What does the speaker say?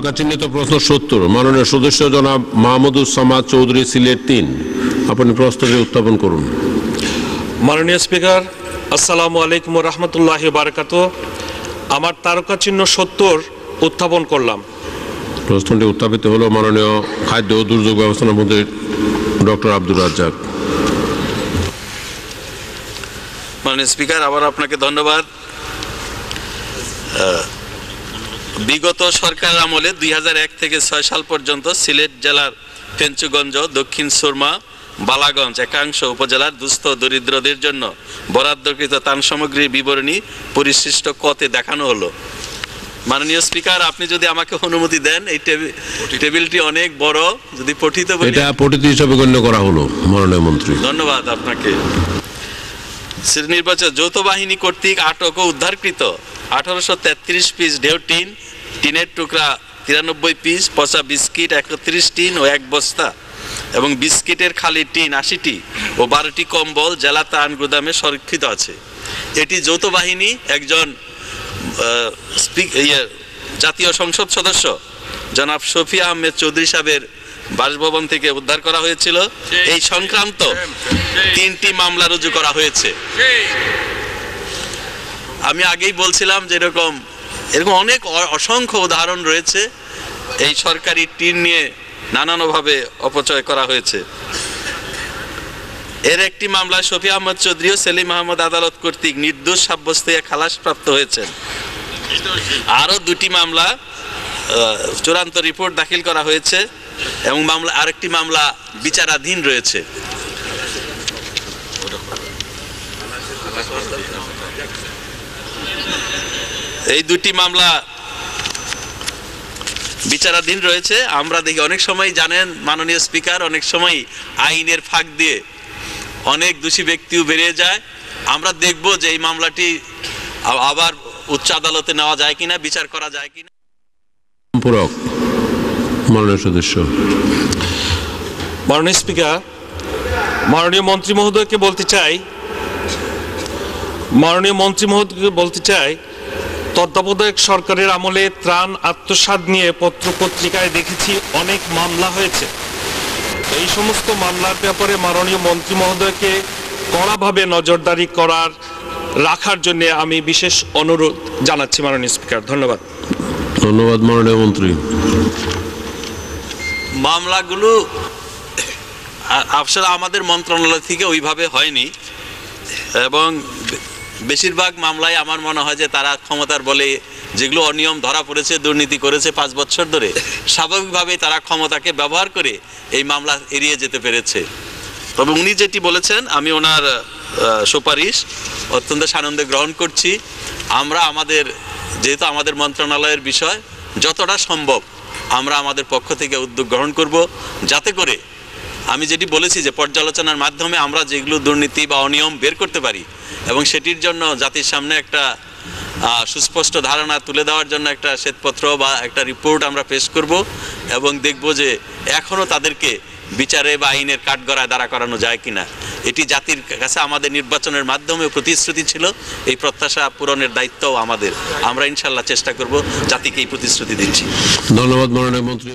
আপনার চিহ্নিত প্রশ্ন ৭০ মাননীয় সদস্য জনাব মাহমুদুস সামাদ চৌধুরী, সিলেট ৩। আপনি প্রশ্নটি উত্থাপন করুন। মাননীয় স্পিকার, আসসালামু আলাইকুম ওয়া রাহমাতুল্লাহি ওয়া বারাকাতুহু। আমার তারকা চিহ্ন ৭০ উত্থাপন করলাম। প্রশ্নটি উত্থাপিত হলো মাননীয় খাদ্য ও দুর্যোগ ব্যবস্থাপনা মন্ত্রী ডক্টর আব্দুর রাজ্জাক। মাননীয় স্পিকার, আবার আপনাকে ধন্যবাদ। বিগত সরকার আমলে ২০০১ থেকে ৬ সাল পর্যন্ত সিলেট জেলার ফেঞ্চুগঞ্জ, দক্ষিণ সুরমা, বালাগঞ্জ একাংশ উপজেলার দুস্থ দরিদ্রদের জন্য বরাদ্দকৃত ত্রাণ সামগ্রীর বিবরণী পরিশিষ্ট কতে দেখানো হলো। মাননীয় স্পিকার, আপনি যদি আমাকে অনুমতি দেন, এই টেবিলটি অনেক বড়, যদি পঠিত এটা পঠিত হিসাবে গণ্য করা হলো মাননীয় মন্ত্রী। ধন্যবাদ আপনাকে। নির্বাচন যৌথ বাহিনী কর্তৃক আটক ও উদ্ধারকৃত 1833 পিস ঢেউ টিন, টিনের টুকরা 93 পিস, পচা বিস্কিট 31 টিন ও 1 বস্তা এবং বিস্কিটের খালি টিন 80টি ও 12টি কম্বল জেলা ত্রাণ গুদামে সংরক্ষিত আছে। এটি যৌথ বাহিনী একজন জাতীয় সংসদ সদস্য জনাব শফি আহমেদ চৌধুরী সাহেবের বাসভবন থেকে উদ্ধার করা হয়েছিল। এই সংক্রান্ত 3টি মামলা রুজু করা হয়েছে। আমি আগেই বলছিলাম যে এরকম অনেক অসংখ্য উদাহরণ রয়েছে। এই সরকারি টিন নিয়ে নানানভাবে অপচয় করা হয়েছে। এর একটি মামলায় শফি আহমদ চৌধুরী ও সেলিম আহমদ আদালত কর্তৃক নির্দোষ সাব্যস্ত হয়ে খালাসপ্রাপ্ত হয়েছেন। আরও 2টি মামলা চূড়ান্ত রিপোর্ট দাখিল করা হয়েছে এবং আরেকটি মামলা বিচারাধীন রয়েছে। এই 2টি মামলা বিচারাধীন রয়েছে। আমরা দেখি অনেক সময়, জানেন মাননীয় স্পিকার, অনেক সময় আইনের ফাঁক দিয়ে অনেক দোষী ব্যক্তিও বেরিয়ে যায়। আমরা দেখব যে এই মামলাটি আবার উচ্চ আদালতে নেওয়া যায় কিনা, বিচার করা যায় কিনা। মাননীয় সদস্য। মাননীয় স্পিকার, মাননীয় মন্ত্রী মহোদয়কে বলতে চাই তত্ত্বাবধায়ক সরকারের আমলে ত্রাণ আত্মসাৎ নিয়ে পত্র পত্রিকায় দেখেছি অনেক মামলা হয়েছে। এই সমস্ত মামলার ব্যাপারে মাননীয় মন্ত্রী মহোদয়কে কড়াভাবে নজরদারি রাখার জন্য আমি বিশেষ অনুরোধ জানাচ্ছি মাননীয় স্পিকার। ধন্যবাদ। ধন্যবাদ মাননীয় মন্ত্রী। মামলাগুলো আসলে আমাদের মন্ত্রণালয় থেকে ওইভাবে হয়নি এবং বেশিরভাগ মামলায় আমার মনে হয় যে তারা ক্ষমতার বলে যেগুলো অনিয়ম ধরা পড়েছে, দুর্নীতি করেছে 5 বছর ধরে, স্বাভাবিকভাবেই তারা ক্ষমতাকে ব্যবহার করে এই মামলা এড়িয়ে যেতে পেরেছে। তবে উনি যেটি বলেছেন, আমি ওনার সুপারিশ অত্যন্ত সানন্দে গ্রহণ করছি। আমরা যেহেতু আমাদের মন্ত্রণালয়ের বিষয়, যতটা সম্ভব আমরা আমাদের পক্ষ থেকে উদ্যোগ গ্রহণ করব, যাতে করে আমি যেটি বলেছি যে পর্যালোচনার মাধ্যমে আমরা যেগুলো দুর্নীতি বা অনিয়ম বের করতে পারি এবং সেটির জন্য জাতির সামনে একটা সুস্পষ্ট ধারণা তুলে দেওয়ার জন্য একটা শ্বেতপত্র বা একটা রিপোর্ট আমরা পেশ করব এবং দেখব যে এখনও তাদেরকে বিচারে বা আইনের কাঠগড়ায় দাঁড়া করানো যায় কিনা। এটি জাতির কাছে আমাদের নির্বাচনের মাধ্যমে প্রতিশ্রুতি ছিল। এই প্রত্যাশা পূরণের দায়িত্বও আমাদের। আমরা ইনশাল্লাহ চেষ্টা করব, জাতিকে এই প্রতিশ্রুতি দিচ্ছি। ধন্যবাদ মাননীয় মন্ত্রী।